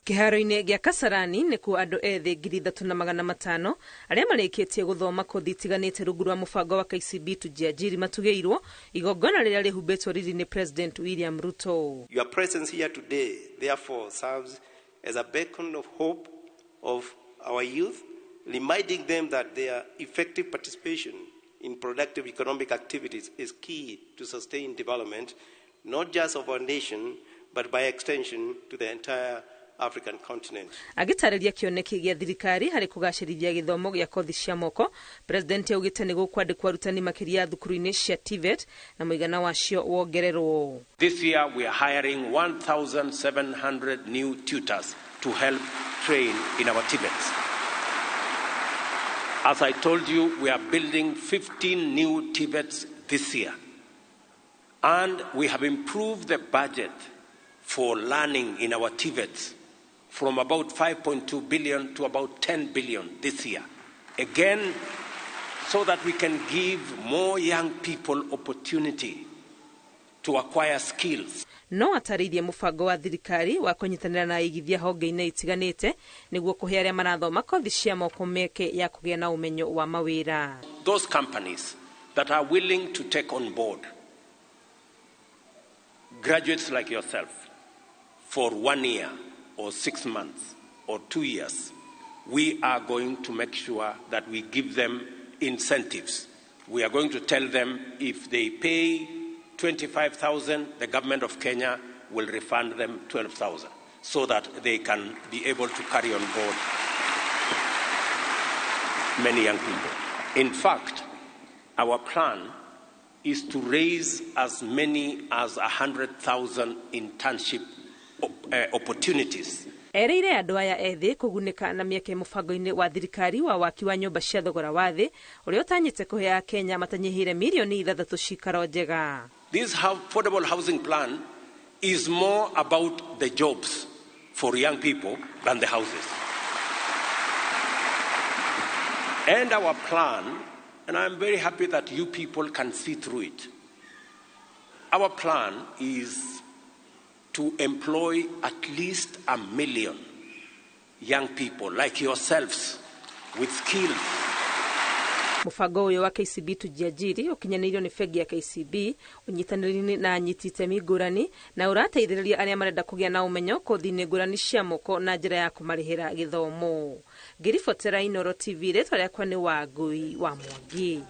Kĩharo-inĩ gĩa Kasarani nĩkuo andũ ethĩ 3,500 arĩa marĩkĩtie gũthoma kothi itiganĩte rungu rwa mũbango wa KCB tujiajiri matugĩirwo igongona rĩrĩa rĩhumbĩtwo riri nĩ President William Ruto. Your presence here today therefore serves as a beacon of hope of our youth, reminding them that their effective participation in productive economic activities is key to sustain development, not just of our nation, but by extension to the entire African continent. Agitarĩria kĩoneki gĩa thirikari harĩ kũgacĩrithia gĩthomo gĩa kothi cia moko, President augĩte nĩ gũkwandĩkwo arutani makĩria thukuru-inĩ cia TVET na mũigana wacio wongererwo. This year we are hiring 1,700 new tutors to help train in our TVETs. As I told you, we are building 15 new TVETs this year. And we have improved the budget for learning in our TVETs from about 5.2 billion to about 10 billion this year. Again, so that we can give more young people opportunity to acquire skills. No ataririe mũbango wa thirikari wa kũnyitanĩra na aigithia honge-inĩ itiganĩte nĩguo kũhe arĩa marathoma kothi cia moko mĩeke ya kũgĩa na ũmenyo wa mawĩra. Those companies that are willing to take on board graduates like yourself for 1 year or 6 months or 2 years, we are going to make sure that we give them incentives. We are going to tell them if they pay 25,000, the government of Kenya will refund them 12,000 so that they can be able to carry on board many young people. In fact, our plan is to raise as many as 100,000 internship opportunities. Ereire andũ aya ethĩ kũgunĩka na mĩeke mũbango-inĩ wa thirikari wa waki wa nyũmba cia thogora wa thĩ ũrĩa ũtanyĩte kũhe Kenya matanyihĩire milioni 6 cikaro njega. This affordable housing plan is more about the jobs for young people than the houses. And our plan, and I'm very happy that you people can see through it, our plan is to employ at least 1 million young people like yourselves with skills. Mũbango ũyũ wa KCB tujiajiri ũkinyanĩirio nĩ bengi ya KCB ũnyitanĩri na anyiti itemi ngũrani na ũrateithĩrĩria arĩa marenda kũgĩa na ũmenyo kothi-inĩ ngũrani cia moko na njĩra ya kũmarĩhĩra gĩthomo. Ngĩribotera Inooro TV, rĩtwa rĩakwa nĩ Wangui wa Mwangi.